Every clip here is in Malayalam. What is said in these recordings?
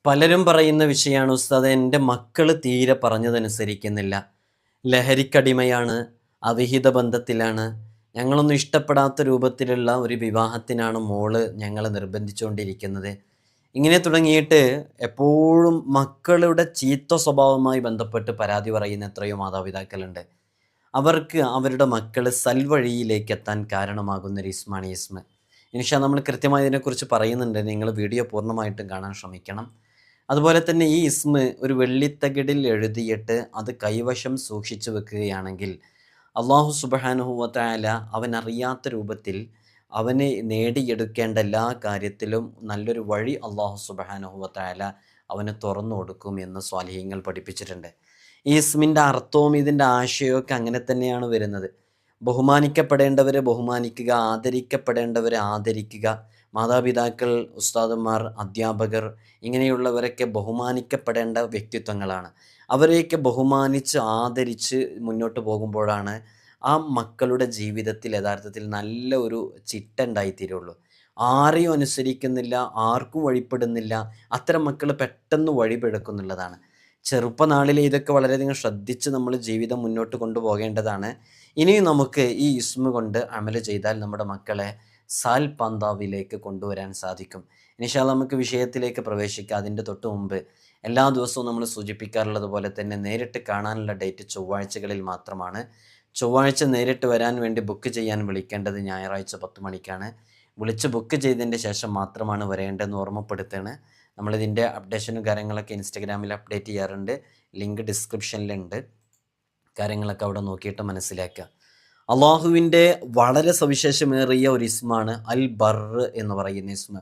പലരും പറയുന്ന വിഷയമാണ് ഉസ്താദെ, എൻ്റെ മക്കൾ തീരെ പറഞ്ഞതനുസരിക്കുന്നില്ല, ലഹരിക്കടിമയാണ്, അവിഹിത ബന്ധത്തിലാണ്, ഞങ്ങളൊന്നും ഇഷ്ടപ്പെടാത്ത രൂപത്തിലുള്ള ഒരു വിവാഹത്തിനാണ് മോള് ഞങ്ങളെ നിർബന്ധിച്ചുകൊണ്ടിരിക്കുന്നത്. ഇങ്ങനെ തുടങ്ങിയിട്ട് എപ്പോഴും മക്കളുടെ ചീത്ത സ്വഭാവവുമായി ബന്ധപ്പെട്ട് പരാതി പറയുന്ന എത്രയോ മാതാപിതാക്കളുണ്ട്. അവർക്ക് അവരുടെ മക്കൾ സൽവഴിയിലേക്ക് എത്താൻ കാരണമാകുന്നൊരു ഇസ്മാണ് ഇസ്മ. നമ്മൾ കൃത്യമായി ഇതിനെക്കുറിച്ച് പറയുന്നുണ്ട്. നിങ്ങൾ വീഡിയോ പൂർണ്ണമായിട്ടും കാണാൻ ശ്രമിക്കണം. അതുപോലെ തന്നെ ഈ ഇസ്മ് ഒരു വെള്ളിത്തകിടിൽ എഴുതിയിട്ട് അത് കൈവശം സൂക്ഷിച്ചു വെക്കുകയാണെങ്കിൽ അള്ളാഹു സുബ്ഹാനഹു വ തആല അവനറിയാത്ത രൂപത്തിൽ അവന് നേടിയെടുക്കേണ്ട എല്ലാ കാര്യത്തിലും നല്ലൊരു വഴി അള്ളാഹു സുബ്ഹാനഹു വ തആല അവന് തുറന്നു കൊടുക്കും എന്ന് സ്വാലിഹീങ്ങൾ പഠിപ്പിച്ചിട്ടുണ്ട്. ഈ ഇസ്മിൻ്റെ അർത്ഥവും ഇതിൻ്റെ ആശയമൊക്കെ അങ്ങനെ തന്നെയാണ് വരുന്നത്. ബഹുമാനിക്കപ്പെടേണ്ടവരെ ബഹുമാനിക്കുക, ആദരിക്കപ്പെടേണ്ടവരെ ആദരിക്കുക. മാതാപിതാക്കൾ, ഉസ്താദന്മാർ, അധ്യാപകർ ഇങ്ങനെയുള്ളവരൊക്കെ ബഹുമാനിക്കപ്പെടേണ്ട വ്യക്തിത്വങ്ങളാണ്. അവരെയൊക്കെ ബഹുമാനിച്ച് ആദരിച്ച് മുന്നോട്ട് പോകുമ്പോഴാണ് ആ മക്കളുടെ ജീവിതത്തിൽ യഥാർത്ഥത്തിൽ നല്ല ഒരു ചിട്ട ഉണ്ടായിത്തീരുള്ളൂ. ആരെയും അനുസരിക്കുന്നില്ല, ആർക്കും വഴിപ്പെടുന്നില്ല. അത്തരം മക്കൾ പെട്ടെന്ന് വഴിപിഴക്കുന്നുള്ളതാണ്. ചെറുപ്പനാളിലെ ഇതൊക്കെ വളരെയധികം ശ്രദ്ധിച്ച് നമ്മൾ ജീവിതം മുന്നോട്ട് കൊണ്ടുപോകേണ്ടതാണ്. ഇനിയും നമുക്ക് ഈ ഇസ്മ കൊണ്ട് അമല് ചെയ്താൽ നമ്മുടെ മക്കളെ സാൽ പാന്താവിലേക്ക് കൊണ്ടുവരാൻ സാധിക്കും. ഇൻഷാ അല്ലാഹ് നമുക്ക് വിഷയത്തിലേക്ക് പ്രവേശിക്കാം. അതിൻ്റെ തൊട്ട് മുമ്പ് എല്ലാ ദിവസവും നമ്മൾ സൂചിപ്പിക്കാറുള്ളത് പോലെ തന്നെ നേരിട്ട് കാണാനുള്ള ഡേറ്റ് ചൊവ്വാഴ്ചകളിൽ മാത്രമാണ്. ചൊവ്വാഴ്ച നേരിട്ട് വരാൻ വേണ്ടി ബുക്ക് ചെയ്യാൻ വിളിക്കേണ്ടത് ഞായറാഴ്ച 10 മണിക്കാണ്. വിളിച്ച് ബുക്ക് ചെയ്തതിൻ്റെ ശേഷം മാത്രമാണ് വരേണ്ടതെന്ന് ഓർമ്മപ്പെടുത്തുകയാണ്. നമ്മളിതിൻ്റെ അപ്ഡേഷനും കാര്യങ്ങളൊക്കെ ഇൻസ്റ്റഗ്രാമിൽ അപ്ഡേറ്റ് ചെയ്യാറുണ്ട്. ലിങ്ക് ഡിസ്ക്രിപ്ഷനിലുണ്ട്. കാര്യങ്ങളൊക്കെ അവിടെ നോക്കിയിട്ട് മനസ്സിലാക്കുക. അള്ളാഹുവിൻ്റെ വളരെ സവിശേഷമേറിയ ഒരു ഇസ്മാണ് അൽ ബർ എന്ന് പറയുന്ന ഇസ്മ.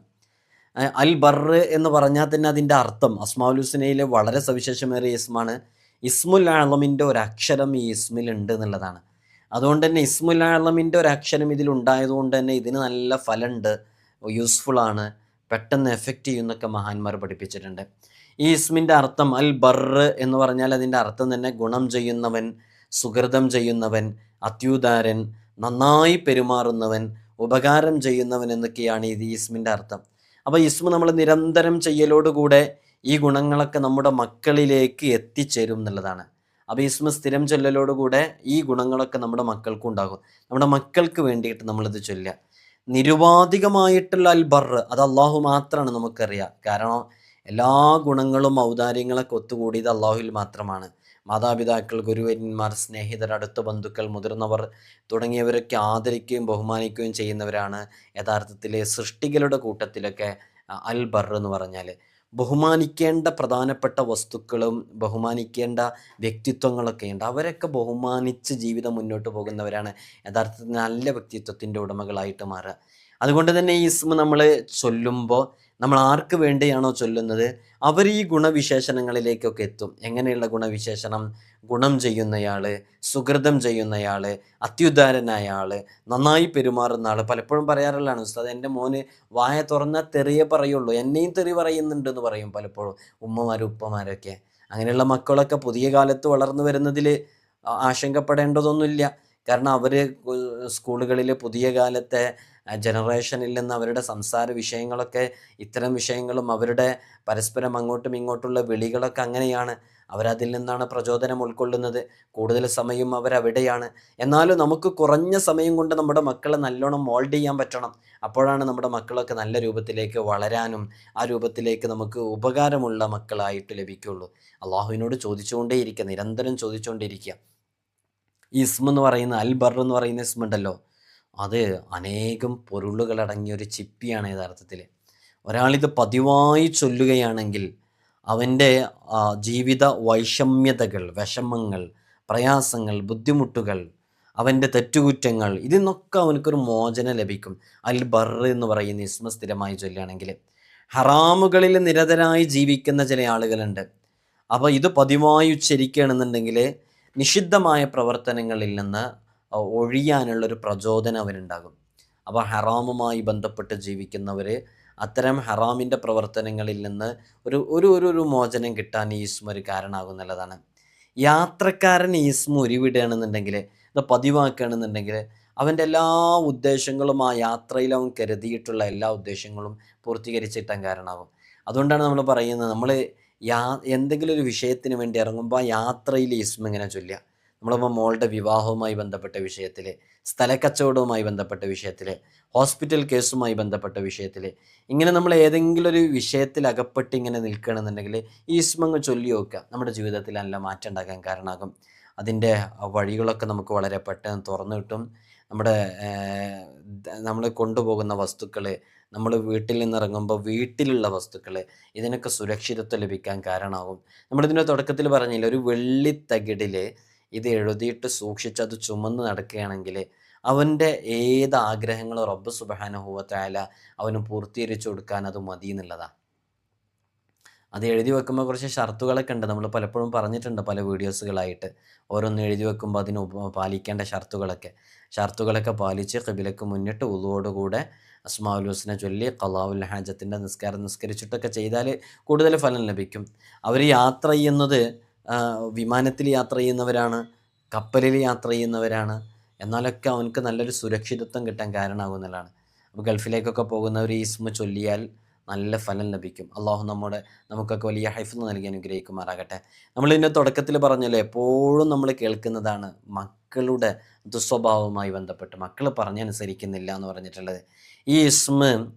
അൽ ബർ എന്ന് പറഞ്ഞാൽ തന്നെ അതിൻ്റെ അർത്ഥം അസ്മാഉൽ ഹുസ്നയിലെ വളരെ സവിശേഷമേറിയ ഇസ്മാണ്. ഇസ്മുൽ ആളമിൻ്റെ ഒരു അക്ഷരം ഈ ഇസ്മിലുണ്ട് എന്നുള്ളതാണ്. അതുകൊണ്ട് തന്നെ ഇസ്മുൽ ആളമിൻ്റെ ഒരു അക്ഷരം ഇതിലുണ്ടായതുകൊണ്ട് തന്നെ ഇതിന് നല്ല ഫലമുണ്ട്, യൂസ്ഫുള്ളാണ്, പെട്ടെന്ന് എഫക്റ്റ് ചെയ്യുന്നൊക്കെ മഹാന്മാർ പഠിപ്പിച്ചിട്ടുണ്ട്. ഈ ഇസ്മിൻ്റെ അർത്ഥം അൽ ബർ എന്ന് പറഞ്ഞാൽ അതിൻ്റെ അർത്ഥം തന്നെ ഗുണം ചെയ്യുന്നവൻ, സുഹൃതം ചെയ്യുന്നവൻ, അത്യുദാരൻ, നന്നായി പെരുമാറുന്നവൻ, ഉപകാരം ചെയ്യുന്നവൻ എന്നൊക്കെയാണ് ഈ ഇസ്മിൻ്റെ അർത്ഥം. അപ്പോൾ ഇസ്മ നമ്മൾ നിരന്തരം ചെയ്യലോടുകൂടെ ഈ ഗുണങ്ങളൊക്കെ നമ്മുടെ മക്കളിലേക്ക് എത്തിച്ചേരും എന്നുള്ളതാണ്. അപ്പോൾ ഇസ്മ സ്ഥിരം ചൊല്ലലോടുകൂടെ ഈ ഗുണങ്ങളൊക്കെ നമ്മുടെ മക്കൾക്കും ഉണ്ടാകും. നമ്മുടെ മക്കൾക്ക് വേണ്ടിയിട്ട് നമ്മളിത് ചൊല്ലുക. നിരുപാധികമായിട്ടുള്ള അൽ ബർ അത് അള്ളാഹു മാത്രമാണ് നമുക്കറിയാം. കാരണം എല്ലാ ഗുണങ്ങളും ഔദാര്യങ്ങളൊക്കെ ഒത്തുകൂടിയത് അള്ളാഹുവിൽ മാത്രമാണ്. മാതാപിതാക്കൾ, ഗുരുവര്യന്മാർ, സ്നേഹിതർ, അടുത്ത ബന്ധുക്കൾ, മുതിർന്നവർ തുടങ്ങിയവരൊക്കെ ആദരിക്കുകയും ബഹുമാനിക്കുകയും ചെയ്യുന്നവരാണ് യഥാർത്ഥത്തിൽ സൃഷ്ടികളുടെ കൂട്ടത്തിലൊക്കെ അൽ ബർ എന്ന് പറഞ്ഞാൽ. ബഹുമാനിക്കേണ്ട പ്രധാനപ്പെട്ട വസ്തുക്കളും ബഹുമാനിക്കേണ്ട വ്യക്തിത്വങ്ങളൊക്കെ ഉണ്ട്. അവരൊക്കെ ബഹുമാനിച്ച് ജീവിതം മുന്നോട്ട് പോകുന്നവരാണ് യഥാർത്ഥത്തിൽ നല്ല വ്യക്തിത്വത്തിൻ്റെ ഉടമകളായിട്ട് മാറുക. അതുകൊണ്ട് തന്നെ ഈ ഇസ്മ നമ്മൾ ചൊല്ലുമ്പോൾ നമ്മൾ ആർക്ക് വേണ്ടിയാണോ ചൊല്ലുന്നത് അവർ ഈ ഗുണവിശേഷണങ്ങളിലേക്കൊക്കെ എത്തും. എങ്ങനെയുള്ള ഗുണവിശേഷണം? ഗുണം ചെയ്യുന്നയാൾ, സുഹൃതം ചെയ്യുന്നയാൾ, അത്യുദാരനായ ആൾ, നന്നായി പെരുമാറുന്ന ആൾ. പലപ്പോഴും പറയാറുള്ളതാണ് ഉസ്താദ്, എൻ്റെ മോന് വായ തുറന്നാൽ തെറിയേ പറയുള്ളൂ, എന്നെയും തെറി പറയുന്നുണ്ടെന്ന് പറയും പലപ്പോഴും ഉമ്മമാരും ഉപ്പമാരൊക്കെ. അങ്ങനെയുള്ള മക്കളൊക്കെ പുതിയ കാലത്ത് വളർന്നു വരുന്നതിൽ ആശങ്കപ്പെടേണ്ടതൊന്നുമില്ല. കാരണം അവർ സ്കൂളുകളിൽ പുതിയ കാലത്തെ ജനറേഷനിൽ നിന്ന് അവരുടെ സംസാര വിഷയങ്ങളൊക്കെ ഇത്തരം വിഷയങ്ങളും അവരുടെ പരസ്പരം അങ്ങോട്ടും ഇങ്ങോട്ടുള്ള വിളികളൊക്കെ അങ്ങനെയാണ്. അവരതിൽ നിന്നാണ് പ്രചോദനം ഉൾക്കൊള്ളുന്നത്. കൂടുതൽ സമയം അവരവിടെയാണ്. എന്നാലും നമുക്ക് കുറഞ്ഞ സമയം കൊണ്ട് നമ്മുടെ മക്കളെ നല്ലോണം മോൾഡ് ചെയ്യാൻ പറ്റണം. അപ്പോഴാണ് നമ്മുടെ മക്കളൊക്കെ നല്ല രൂപത്തിലേക്ക് വളരാനും ആ രൂപത്തിലേക്ക് നമുക്ക് ഉപകാരമുള്ള മക്കളായിട്ട് ലഭിക്കുള്ളൂ. അള്ളാഹുവിനോട് ചോദിച്ചുകൊണ്ടേയിരിക്കുക, നിരന്തരം ചോദിച്ചുകൊണ്ടിരിക്കുക. ഈ ഇസ്മ എന്ന് പറയുന്ന അൽ ബർ എന്ന് പറയുന്ന ഇസ്മ ഉണ്ടല്ലോ, അത് അനേകം പൊരുളുകളടങ്ങിയ ഒരു ചിപ്പിയാണ് യഥാർത്ഥത്തിൽ. ഒരാളിത് പതിവായി ചൊല്ലുകയാണെങ്കിൽ അവൻ്റെ ജീവിത വൈഷമ്യതകൾ, വിഷമങ്ങൾ, പ്രയാസങ്ങൾ, ബുദ്ധിമുട്ടുകൾ, അവൻ്റെ തെറ്റുകുറ്റങ്ങൾ, ഇതിൽ നിന്നൊക്കെ അവനക്കൊരു മോചനം ലഭിക്കും. അൽ ബർ എന്ന് പറയുന്ന ഇസ്മ സ്ഥിരമായി ചൊല്ലുകയാണെങ്കിൽ. ഹറാമുകളിൽ നിരതരായി ജീവിക്കുന്ന ചില ആളുകളുണ്ട്. അപ്പോൾ ഇത് പതിവായി ഉച്ചരിക്കുകയാണെന്നുണ്ടെങ്കിൽ നിഷിദ്ധമായ പ്രവർത്തനങ്ങളിൽ നിന്ന് ഒഴിയാനുള്ളൊരു പ്രചോദനം അവനുണ്ടാകും. അപ്പോൾ ഹറാമുമായി ബന്ധപ്പെട്ട് ജീവിക്കുന്നവർ അത്തരം ഹറാമിൻ്റെ പ്രവർത്തനങ്ങളിൽ നിന്ന് ഒരു മോചനം കിട്ടാൻ ഈ ഇസ്മ ഒരു കാരണമാകുന്നുള്ളതാണ്. യാത്രക്കാരൻ ഈ ഇസ്മ ഉരുവിടുകയാണെന്നുണ്ടെങ്കിൽ, ഇത് പതിവാക്കുകയാണെന്നുണ്ടെങ്കിൽ അവൻ്റെ എല്ലാ ഉദ്ദേശങ്ങളും ആ യാത്രയിൽ അവൻ കരുതിയിട്ടുള്ള എല്ലാ ഉദ്ദേശങ്ങളും പൂർത്തീകരിച്ചിട്ടാൻ കാരണമാകും. അതുകൊണ്ടാണ് നമ്മൾ പറയുന്നത്, നമ്മൾ എന്തെങ്കിലും ഒരു വിഷയത്തിന് വേണ്ടി ഇറങ്ങുമ്പോൾ ആ യാത്രയിൽ ഇസ്മ ഇങ്ങനെ ചൊല്ലുക. നമ്മളിപ്പോൾ മോളുടെ വിവാഹവുമായി ബന്ധപ്പെട്ട വിഷയത്തിൽ, സ്ഥലക്കച്ചവടവുമായി ബന്ധപ്പെട്ട വിഷയത്തിൽ, ഹോസ്പിറ്റൽ കേസുമായി ബന്ധപ്പെട്ട വിഷയത്തിൽ, ഇങ്ങനെ നമ്മൾ ഏതെങ്കിലും ഒരു വിഷയത്തിൽ അകപ്പെട്ട് ഇങ്ങനെ നിൽക്കുകയാണെന്നുണ്ടെങ്കിൽ ഈ ഇസ്മങ്ങ് ചൊല്ലി നോക്കുക. നമ്മുടെ ജീവിതത്തിൽ നല്ല മാറ്റം ഉണ്ടാക്കാൻ കാരണമാകും. അതിൻ്റെ വഴികളൊക്കെ നമുക്ക് വളരെ പെട്ടെന്ന് തുറന്നു കിട്ടും. നമ്മുടെ നമ്മൾ കൊണ്ടുപോകുന്ന വസ്തുക്കൾ, നമ്മൾ വീട്ടിൽ നിന്നിറങ്ങുമ്പോൾ വീട്ടിലുള്ള വസ്തുക്കൾ, ഇതിനൊക്കെ സുരക്ഷിതത്വം ലഭിക്കാൻ കാരണമാകും. നമ്മളിതിൻ്റെ തുടക്കത്തിൽ പറഞ്ഞില്ല, ഒരു വെള്ളിത്തകിടിൽ ഇത് എഴുതിയിട്ട് സൂക്ഷിച്ച് അത് ചുമന്ന് നടക്കുകയാണെങ്കിൽ അവൻ്റെ ഏത് ആഗ്രഹങ്ങളും റബ്ബ് സുബ്ഹാനഹു വ തആല അവന് പൂർത്തീകരിച്ചു കൊടുക്കാൻ അത് മതി എന്നുള്ളതാണ്. അത് എഴുതി വെക്കുമ്പോൾ കുറച്ച് ഷർത്തുകളൊക്കെ ഉണ്ട്. നമ്മൾ പലപ്പോഴും പറഞ്ഞിട്ടുണ്ട് പല വീഡിയോസുകളായിട്ട്. ഓരോന്ന് എഴുതി വെക്കുമ്പോൾ അതിന് പാലിക്കേണ്ട ഷർത്തുകളൊക്കെ പാലിച്ച് ഖിബിലക്ക് മുന്നിട്ട് വുളുവോടുകൂടെ അസ്മാഉൽ ഹുസ്ന ചൊല്ലി ഖളാഉൽ ഹാജത്തിൻ്റെ നിസ്കാരം നിസ്കരിച്ചിട്ടൊക്കെ ചെയ്താൽ കൂടുതൽ ഫലം ലഭിക്കും. അവർ യാത്ര ചെയ്യുന്നത് വിമാനത്തിൽ യാത്ര ചെയ്യുന്നവരാണ്, കപ്പലിൽ യാത്ര ചെയ്യുന്നവരാണ്. എന്നാലൊക്കെ അവനക്ക് നല്ലൊരു സുരക്ഷിതത്വം കിട്ടാൻ കാരണമാകുന്നതാണ്. അപ്പോൾ ഗൾഫിലേക്കൊക്കെ പോകുന്നവർ ഈ ഇസ്മ ചൊല്ലിയാൽ നല്ല ഫലം ലഭിക്കും. അള്ളാഹു നമുക്കൊക്കെ വലിയ ഹൈഫ്ള് നൽകി അനുഗ്രഹിക്കുമാറാകട്ടെ. നമ്മളിതിൻ്റെ തുടക്കത്തിൽ പറഞ്ഞല്ലോ, എപ്പോഴും നമ്മൾ കേൾക്കുന്നതാണ് മക്കളുടെ ദുസ്വഭാവവുമായി ബന്ധപ്പെട്ട് മക്കൾ പറഞ്ഞനുസരിക്കുന്നില്ല എന്ന് പറഞ്ഞിട്ടുള്ളത്. ഈ ഇസ്മ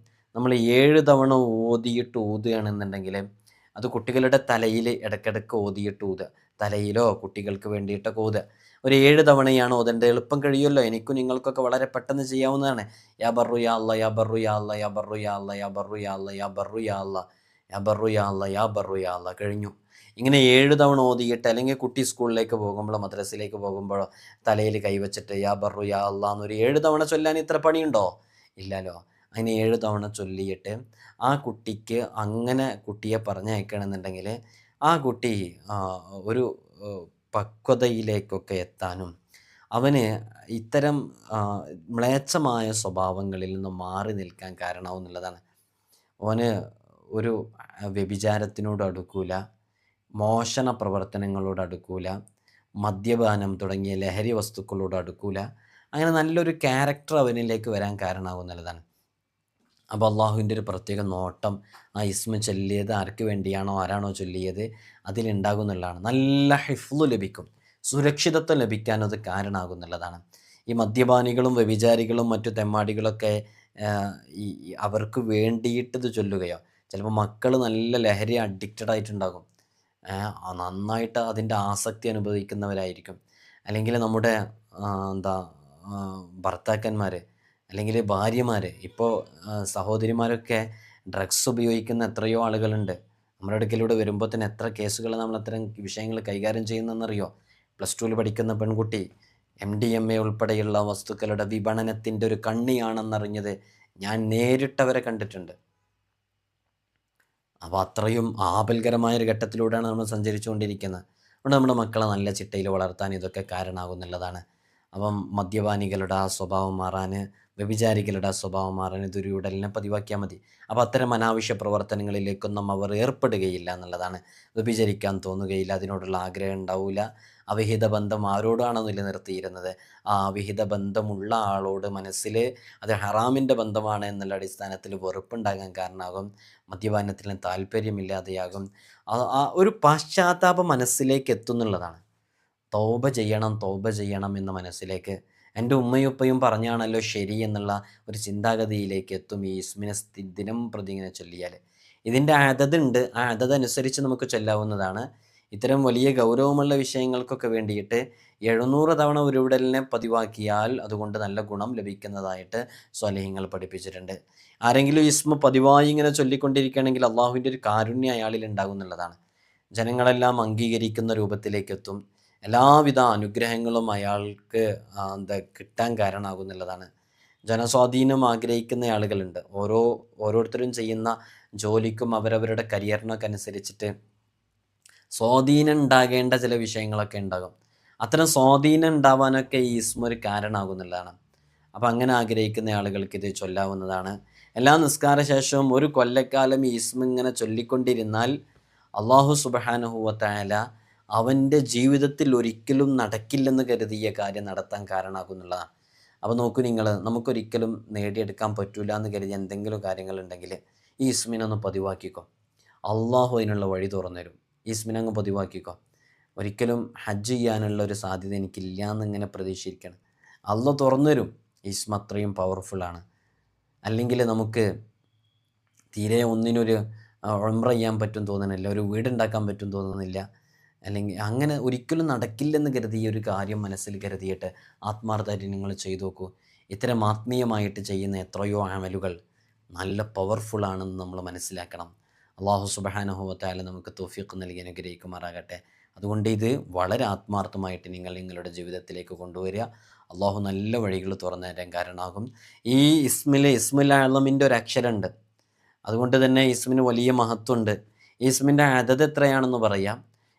നമ്മൾ 7 തവണ ഊതുകയാണെന്നുണ്ടെങ്കിൽ അത് കുട്ടികളുടെ തലയിൽ ഇടയ്ക്കിടയ്ക്ക് ഊതുക. തലയിലോ കുട്ടികൾക്ക് വേണ്ടിയിട്ടൊക്കെ ഊതുക. ഒരു 7 തവണയാണ് ഓതേണ്ടത്. എളുപ്പം കഴിയുമല്ലോ, എനിക്കും നിങ്ങൾക്കൊക്കെ വളരെ പെട്ടെന്ന് ചെയ്യാവുന്നതാണ്. യാ ബറു യാ അല്ലാ, യാ ബറു യാ അല്ലാ, യാ ബറു യാ അല്ലാ, യാ ബറു യാ അല്ലാ, യാ ബറു യാ അല്ലാ, യാ ബറു യാ അല്ലാ, യാ ബറു യാ അല്ലാ, കഴിഞ്ഞു. ഇങ്ങനെ 7 തവണ ഓതിയിട്ട്, അല്ലെങ്കിൽ കുട്ടി സ്കൂളിലേക്ക് പോകുമ്പോഴോ മദ്രസയിലേക്ക് പോകുമ്പോഴോ തലയിൽ കൈവച്ചിട്ട് യാ ബറു യാ അല്ലാ എന്നൊരു 7 തവണ ചൊല്ലാൻ ഇത്ര പണിയുണ്ടോ? ഇല്ലല്ലോ. അതിന് 7 തവണ ചൊല്ലിയിട്ട് ആ കുട്ടിക്ക് അങ്ങനെ കുട്ടിയെ പറഞ്ഞയക്കണമെന്നുണ്ടെങ്കിൽ ആ കുട്ടി ഒരു പക്വതയിലേക്കൊക്കെ എത്താനും അവന് ഇത്തരം മ്ലേച്ഛമായ സ്വഭാവങ്ങളിൽ നിന്ന് മാറി നിൽക്കാൻ കാരണമാവും എന്നുള്ളതാണ്. അവന് ഒരു വ്യഭിചാരത്തിനോട് അടുക്കൂല, മോഷണ പ്രവർത്തനങ്ങളോട് അടുക്കൂല, മദ്യപാനം തുടങ്ങിയ ലഹരി വസ്തുക്കളോട് അടുക്കൂല. അങ്ങനെ നല്ലൊരു ക്യാരക്ടർ അവനിലേക്ക് വരാൻ കാരണമാവും എന്നുള്ളതാണ്. അപ്പോൾ അള്ളാഹുവിൻ്റെ ഒരു പ്രത്യേക നോട്ടം ആ ഇസ്മ ചൊല്ലിയത് ആർക്ക് വേണ്ടിയാണോ, ആരാണോ ചൊല്ലിയത് അതിലുണ്ടാകും എന്നുള്ളതാണ്. നല്ല ഹിഫ്ള് ലഭിക്കും, സുരക്ഷിതത്വം ലഭിക്കാനും അത് കാരണമാകും എന്നുള്ളതാണ്. ഈ മദ്യപാനികളും വ്യഭിചാരികളും മറ്റു തെമ്മാടികളൊക്കെ ഈ അവർക്ക് വേണ്ടിയിട്ടത് ചൊല്ലുകയോ, ചിലപ്പോൾ മക്കൾ നല്ല ലഹരി അഡിക്റ്റഡ് ആയിട്ടുണ്ടാകും, നന്നായിട്ട് അതിൻ്റെ ആസക്തി അനുഭവിക്കുന്നവരായിരിക്കും. അല്ലെങ്കിൽ നമ്മുടെ എന്താ ഭർത്താക്കന്മാർ അല്ലെങ്കിൽ ഭാര്യമാർ, ഇപ്പോൾ സഹോദരിമാരൊക്കെ ഡ്രഗ്സ് ഉപയോഗിക്കുന്ന എത്രയോ ആളുകളുണ്ട്. നമ്മുടെ അടുക്കലൂടെ വരുമ്പോൾ തന്നെ എത്ര കേസുകൾ നമ്മൾ അത്തരം വിഷയങ്ങൾ കൈകാര്യം ചെയ്യുന്നതെന്നറിയോ? +2 പഠിക്കുന്ന പെൺകുട്ടി MDMA ഉൾപ്പെടെയുള്ള വസ്തുക്കളുടെ വിപണനത്തിൻ്റെ ഒരു കണ്ണിയാണെന്നറിഞ്ഞത് ഞാൻ നേരിട്ടവരെ കണ്ടിട്ടുണ്ട്. അപ്പോൾ അത്രയും ആപൽകരമായൊരു ഘട്ടത്തിലൂടെയാണ് നമ്മൾ സഞ്ചരിച്ചുകൊണ്ടിരിക്കുന്നത്. അതുകൊണ്ട് നമ്മുടെ മക്കളെ നല്ല ചിട്ടയിൽ വളർത്താൻ ഇതൊക്കെ കാരണമാകുന്നുള്ളതാണ്. അപ്പം മദ്യപാനികളുടെ ആ സ്വഭാവം മാറാൻ, വ്യഭിചാരികളുടെ ആ സ്വഭാവം മാറാൻ ഇതൊരു ഉടലിനെ പതിവാക്കിയാൽ മതി. അപ്പോൾ അത്തരം അനാവശ്യ പ്രവർത്തനങ്ങളിലേക്കൊന്നും അവർ ഏർപ്പെടുകയില്ല എന്നുള്ളതാണ്. വ്യഭിചരിക്കാൻ തോന്നുകയില്ല, അതിനോടുള്ള ആഗ്രഹം ഉണ്ടാവില്ല. അവിഹിത ബന്ധം ആരോടാണോ നിലനിർത്തിയിരുന്നത്, ആ അവിഹിത ബന്ധമുള്ള ആളോട് മനസ്സിൽ അത് ഹറാമിൻ്റെ ബന്ധമാണ് എന്നുള്ള അടിസ്ഥാനത്തിൽ വെറുപ്പുണ്ടാകാൻ കാരണമാകും. മദ്യപാനത്തിന് താല്പര്യമില്ലാതെയാകും. ആ ഒരു പാശ്ചാത്താപ മനസ്സിലേക്ക് എത്തുന്നുള്ളതാണ്. തൗബ ചെയ്യണം എന്ന മനസ്സിലേക്ക്, എൻ്റെ ഉമ്മയും ഉപ്പയും പറഞ്ഞാണല്ലോ ശരി എന്നുള്ള ഒരു ചിന്താഗതിയിലേക്ക് എത്തും ഈ ഇസ്മിനെ ദിനം പ്രതി ഇങ്ങനെ ചൊല്ലിയാൽ. ഇതിൻ്റെ അതതുണ്ട്, ആ അതനുസരിച്ച് നമുക്ക് ചൊല്ലാവുന്നതാണ്. ഇത്തരം വലിയ ഗൗരവമുള്ള വിഷയങ്ങൾക്കൊക്കെ വേണ്ടിയിട്ട് 700 തവണ ഉരുവിടലിനെ പതിവാക്കിയാൽ അതുകൊണ്ട് നല്ല ഗുണം ലഭിക്കുന്നതായിട്ട് സ്വാലിഹ്യങ്ങൾ പഠിപ്പിച്ചിട്ടുണ്ട്. ആരെങ്കിലും ഇസ്മ പതിവായി ഇങ്ങനെ ചൊല്ലിക്കൊണ്ടിരിക്കുകയാണെങ്കിൽ അള്ളാഹുവിൻ്റെ ഒരു കാരുണ്യം അയാളിൽ ഉണ്ടാകും എന്നുള്ളതാണ്. ജനങ്ങളെല്ലാം അംഗീകരിക്കുന്ന രൂപത്തിലേക്കെത്തും. എല്ലാവിധ അനുഗ്രഹങ്ങളും അയാൾക്ക് കിട്ടാൻ കാരണമാകും എന്നുള്ളതാണ്. ജനസ്വാധീനം ആഗ്രഹിക്കുന്ന ആളുകളുണ്ട്. ഓരോരുത്തരും ചെയ്യുന്ന ജോലിക്കും അവരവരുടെ കരിയറിനൊക്കെ അനുസരിച്ചിട്ട് സ്വാധീനം ഉണ്ടാകേണ്ട ചില വിഷയങ്ങളൊക്കെ ഉണ്ടാകും. അത്തരം സ്വാധീനം ഉണ്ടാവാനൊക്കെ ഈ ഇസ്മ ഒരു കാരണമാകും എന്നുള്ളതാണ്. അപ്പം അങ്ങനെ ആഗ്രഹിക്കുന്ന ആളുകൾക്ക് ഇത് ചൊല്ലാവുന്നതാണ്. എല്ലാ നിസ്കാര ശേഷവും ഒരു കൊല്ലക്കാലം ഈ ഇസ്മ ഇങ്ങനെ ചൊല്ലിക്കൊണ്ടിരുന്നാൽ അള്ളാഹു സുബ്ഹാനഹു വ തആല അവൻ്റെ ജീവിതത്തിൽ ഒരിക്കലും നടക്കില്ലെന്ന് കരുതിയ കാര്യം നടത്താൻ കാരണമാകും എന്നുള്ളതാണ്. അപ്പോൾ നോക്കൂ നിങ്ങൾ, നമുക്കൊരിക്കലും നേടിയെടുക്കാൻ പറ്റില്ല എന്ന് കരുതി എന്തെങ്കിലും കാര്യങ്ങളുണ്ടെങ്കിൽ ഈ ഇസ്മിനൊന്ന് പതിവാക്കിക്കോ. അള്ളാഹു അതിനുള്ള വഴി തുറന്നു തരും. ഈ ഇസ്മിനങ്ങ് പതിവാക്കിക്കോ. ഒരിക്കലും ഹജ്ജ് ചെയ്യാനുള്ള ഒരു സാധ്യത എനിക്കില്ല എന്നിങ്ങനെ പ്രതീക്ഷിക്കണം. അള്ളാഹ് തുറന്നു തരും. ഈ ഇസ്മ അത്രയും പവർഫുള്ളാണ്. അല്ലെങ്കിൽ നമുക്ക് തീരെ ഒന്നിനൊരു ഉംറ ചെയ്യാൻ പറ്റും തോന്നുന്നില്ല, ഒരു വീടുണ്ടാക്കാൻ പറ്റും തോന്നുന്നില്ല, അല്ലെങ്കിൽ അങ്ങനെ ഒരിക്കലും നടക്കില്ലെന്ന് കരുതി ഈ ഒരു കാര്യം മനസ്സിൽ കരുതിയിട്ട് ആത്മാർത്ഥമായിട്ട് നിങ്ങൾ ചെയ്തു നോക്കൂ. ഇത്തരം ആത്മീയമായിട്ട് ചെയ്യുന്ന എത്രയോ അമലുകൾ നല്ല പവർഫുള്ളാണെന്ന് നമ്മൾ മനസ്സിലാക്കണം. അള്ളാഹു സുബ്ഹാനഹു വ തആല നമുക്ക് തൗഫീഖ് നൽകി അനുഗ്രഹിക്കുമാറാകട്ടെ. അതുകൊണ്ട് ഇത് വളരെ ആത്മാർത്ഥമായിട്ട് നിങ്ങൾ നിങ്ങളുടെ ജീവിതത്തിലേക്ക് കൊണ്ടുവരിക. അള്ളാഹു നല്ല വഴികൾ തുറന്നു തരാൻ കാരണമാകും. ഈ ഇസ്മുൽ അഅ്ലമിൻ്റെ ഒരു അക്ഷരമുണ്ട്, അതുകൊണ്ട് തന്നെ ഇസ്മിന് വലിയ മഹത്വമുണ്ട്. ഈ ഇസ്മിൻ്റെ അദദ് എത്രയാണെന്ന് പറയാം.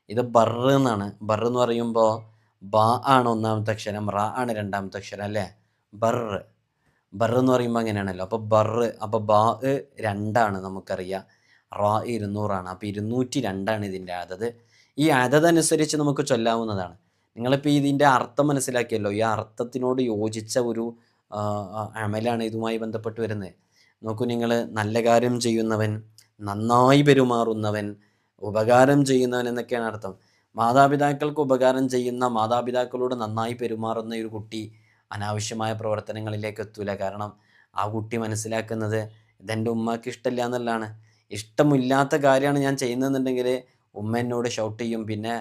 ഇത് ബർ എന്നാണ്. ബർ എന്ന് പറയുമ്പോൾ ബ ആണ് ഒന്നാമത്തെ അക്ഷരം, റ ആണ് രണ്ടാമത്തെ അക്ഷരം അല്ലേ. ബർ ബർ എന്ന് പറയുമ്പോൾ അങ്ങനെയാണല്ലോ. അപ്പോൾ ബർ, അപ്പോൾ ബാ രണ്ടാണ് നമുക്കറിയാം, റാ 200 അപ്പോൾ 202 ഇതിൻ്റെ അദദ്. ഈ അദദ് അനുസരിച്ച് നമുക്ക് ചൊല്ലാവുന്നതാണ്. നിങ്ങളിപ്പോൾ ഇതിൻ്റെ അർത്ഥം മനസ്സിലാക്കിയല്ലോ. ഈ അർത്ഥത്തിനോട് യോജിച്ച ഒരു അമലാണ് ഇതുമായി ബന്ധപ്പെട്ട് വരുന്നത്. നോക്കൂ നിങ്ങൾ, നല്ല കാര്യം ചെയ്യുന്നവൻ, നന്നായി പെരുമാറുന്നവൻ, ഉപകാരം ചെയ്യുന്നവൻ എന്നൊക്കെയാണ് അർത്ഥം. മാതാപിതാക്കൾക്ക് ഉപകാരം ചെയ്യുന്ന, മാതാപിതാക്കളോട് നന്നായി പെരുമാറുന്ന ഒരു കുട്ടി അനാവശ്യമായ പ്രവർത്തനങ്ങളിലേക്ക് എത്തൂല. കാരണം ആ കുട്ടി മനസ്സിലാക്കുന്നത് ഇതെൻ്റെ ഉമ്മക്ക് ഇഷ്ടമില്ല എന്നുള്ളതാണ്. ഇഷ്ടമില്ലാത്ത കാര്യമാണ് ഞാൻ ചെയ്യുന്നതെന്നുണ്ടെങ്കിൽ ഉമ്മ എന്നോട് ഷൗട്ട് ചെയ്യും, പിന്നെ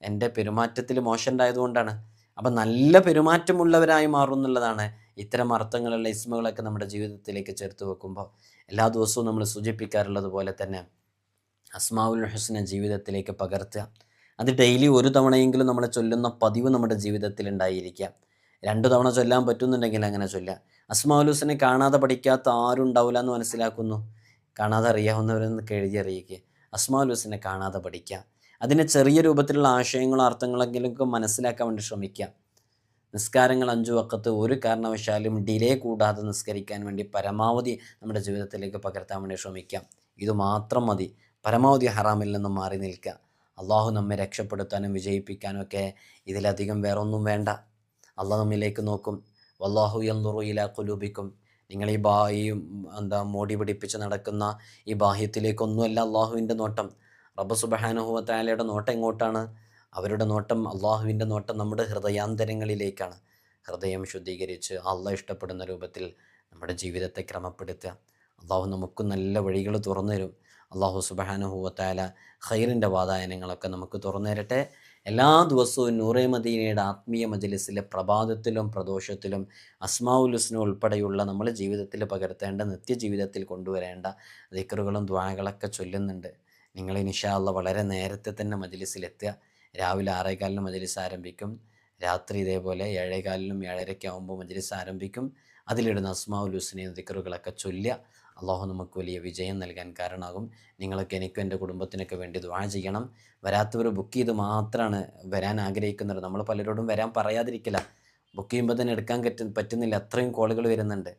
എൻ്റെ പെരുമാറ്റത്തിൽ മോശം ഉണ്ടായതുകൊണ്ടാണ്. അപ്പം നല്ല പെരുമാറ്റമുള്ളവരായി മാറും എന്നുള്ളതാണ് ഇത്തരം അർത്ഥങ്ങളുള്ള ഇസ്മുകളൊക്കെ നമ്മുടെ ജീവിതത്തിലേക്ക് ചേർത്ത് വെക്കുമ്പോൾ. എല്ലാ ദിവസവും നമ്മൾ സൂചിപ്പിക്കാറുള്ളത് പോലെ തന്നെ അസ്മാഉൽ ഹുസ്ന ജീവിതത്തിലേക്ക് പകർത്തുക. അത് ഡെയിലി ഒരു തവണയെങ്കിലും നമ്മൾ ചൊല്ലുന്ന പതിവ് നമ്മുടെ ജീവിതത്തിൽ ഉണ്ടായിരിക്കുക. 2 തവണ ചൊല്ലാൻ പറ്റുന്നുണ്ടെങ്കിൽ അങ്ങനെ ചൊല്ലുക. അസ്മാഉൽ ഹുസ്നെ കാണാതെ പഠിക്കാത്ത ആരും ഉണ്ടാവില്ല എന്ന് മനസ്സിലാക്കുന്നു. കാണാതെ അറിയാവുന്നവരെന്നൊക്കെ എഴുതി അറിയിക്കുക. അസ്മാഉൽ ഹുസ്നെ കാണാതെ പഠിക്കുക. അതിനെ ചെറിയ രൂപത്തിലുള്ള ആശയങ്ങളോ അർത്ഥങ്ങളെങ്കിലും മനസ്സിലാക്കാൻ വേണ്ടി ശ്രമിക്കുക. നിസ്കാരങ്ങൾ 5 വഖത്ത് ഒരു കാരണവശാലും ഡിലേ കൂടാതെ നിസ്കരിക്കാൻ വേണ്ടി പരമാവധി നമ്മുടെ ജീവിതത്തിലേക്ക് പകർത്താൻ വേണ്ടി ശ്രമിക്കാം. ഇതുമാത്രം മതി. പരമാവധി ഹറാമിൽ നിന്നും മാറി നിൽക്കുക. അള്ളാഹു നമ്മെ രക്ഷപ്പെടുത്താനും വിജയിപ്പിക്കാനും ഒക്കെ ഇതിലധികം വേറൊന്നും വേണ്ട. അള്ളാഹ് നമ്മിലേക്ക് നോക്കും. വല്ലാഹു യൻദുറു ഇലാ ഖുലൂബിക്കും. നിങ്ങൾ ഈ മോടി പിടിപ്പിച്ച് നടക്കുന്ന ഈ ബാഹ്യത്തിലേക്കൊന്നുമല്ല അള്ളാഹുവിൻ്റെ നോട്ടം. റബ്ബ് സുബ്ഹാനഹു വ തആലയുടെ നോട്ടം എങ്ങോട്ടാണ്? അവരുടെ നോട്ടം, അള്ളാഹുവിൻ്റെ നോട്ടം നമ്മുടെ ഹൃദയാന്തരങ്ങളിലേക്കാണ്. ഹൃദയം ശുദ്ധീകരിച്ച് അള്ളാഹ് ഇഷ്ടപ്പെടുന്ന രൂപത്തിൽ നമ്മുടെ ജീവിതത്തെ ക്രമപ്പെടുത്തുക. അള്ളാഹു നമുക്ക് നല്ല വഴികൾ തുറന്നു തരും. അള്ളാഹു സുബ്ഹാനഹു വ തആല ഖൈറിൻ്റെ വാതായനങ്ങളൊക്കെ നമുക്ക് തുറന്നു തരട്ടെ. എല്ലാ ദിവസവും നൂറെ മദീനയുടെ ആത്മീയ മജ്‌ലിസിലെ പ്രഭാതത്തിലും പ്രദോഷത്തിലും അസ്മാഉൽ ഹുസ്ന ഉൾപ്പെടെയുള്ള നമ്മുടെ ജീവിതത്തിൽ പകർത്തേണ്ട, നിത്യജീവിതത്തിൽ കൊണ്ടുവരേണ്ട ദിക്റുകളും ദുആകളൊക്കെ ചൊല്ലുന്നുണ്ട്. നിങ്ങൾ ഇൻഷാ അല്ലാഹ് വളരെ നേരത്തെ തന്നെ മജ്‌ലിസിലെത്തുക. രാവിലെ 6:15 മജ്‌ലിസ് ആരംഭിക്കും. രാത്രി ഇതേപോലെ 7:15 7:30 ആകുമ്പോൾ മജ്‌ലിസ് ആരംഭിക്കും. അതിലിടുന്ന അസ്മാഉൽ ഹുസ്നയും ദിക്റുകളൊക്കെ ചൊല്ലുക. അള്ളാഹു നമുക്ക് വലിയ വിജയം നൽകാൻ കാരണമാകും. നിങ്ങളൊക്കെ എനിക്കും എൻ്റെ കുടുംബത്തിനൊക്കെ വേണ്ടി ദുആ ചെയ്യണം. വരാത്തവർ ബുക്ക് ചെയ്ത് മാത്രമാണ് വരാൻ ആഗ്രഹിക്കുന്നത്. നമ്മൾ പലരോടും വരാൻ പറയാതിരിക്കില്ല. ബുക്ക് ചെയ്യുമ്പോൾ തന്നെ എടുക്കാൻ പറ്റുന്നില്ല, അത്രയും കോളുകൾ വരുന്നുണ്ട്.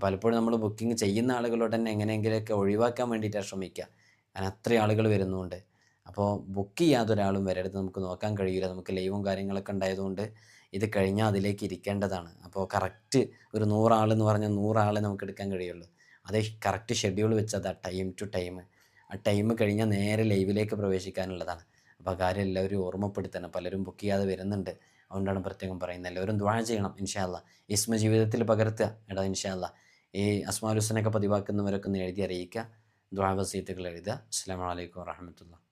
പലപ്പോഴും നമ്മൾ ബുക്കിംഗ് ചെയ്യുന്ന ആളുകളോട് തന്നെ എങ്ങനെയെങ്കിലുമൊക്കെ ഒഴിവാക്കാൻ വേണ്ടിയിട്ടാണ് ശ്രമിക്കുക. കാരണം അത്രയും ആളുകൾ വരുന്നുണ്ട്. അപ്പോൾ ബുക്ക് ചെയ്യാതെ ഒരാളും വരരുത്. നമുക്ക് നോക്കാൻ കഴിയില്ല. നമുക്ക് ലൈവും കാര്യങ്ങളൊക്കെ ഉണ്ടായതുകൊണ്ട് ഇത് കഴിഞ്ഞാൽ അതിലേക്ക് ഇരിക്കേണ്ടതാണ്. അപ്പോൾ കറക്റ്റ് ഒരു 100 ആളെന്ന് പറഞ്ഞാൽ 100 ആളെ നമുക്ക് എടുക്കാൻ കഴിയുള്ളൂ. അതേ കറക്റ്റ് ഷെഡ്യൂൾ വെച്ചതാ, ടൈം ടു ടൈം. ആ ടൈം കഴിഞ്ഞാൽ നേരെ ലൈവിലേക്ക് പ്രവേശിക്കാനുള്ളതാണ്. അപ്പോൾ ആ കാര്യം എല്ലാവരും ഓർമ്മപ്പെടുത്തണം. പലരും ബുക്ക് ചെയ്യാതെ വരുന്നുണ്ട്. അതുകൊണ്ടാണ് പ്രത്യേകം പറയുന്നത്. എല്ലാവരും ദുആ ചെയ്യണം ഇൻഷാ അല്ലാഹ്. ഇസ്മ ജീവിതത്തിൽ പകർത്തുക എടാ ഇൻഷാ അല്ലാഹ്. ഈ അസ്മാഉൽ ഹുസ്നയൊക്കെ പതിവാക്കുന്നവരൊക്കെ ഒന്ന് എഴുതി അറിയിക്കുക. ദുആ വസീയത്തുകൾ എഴുതുക. അസ്സലാമു അലൈക്കും വറഹ്മത്തുള്ളാഹി.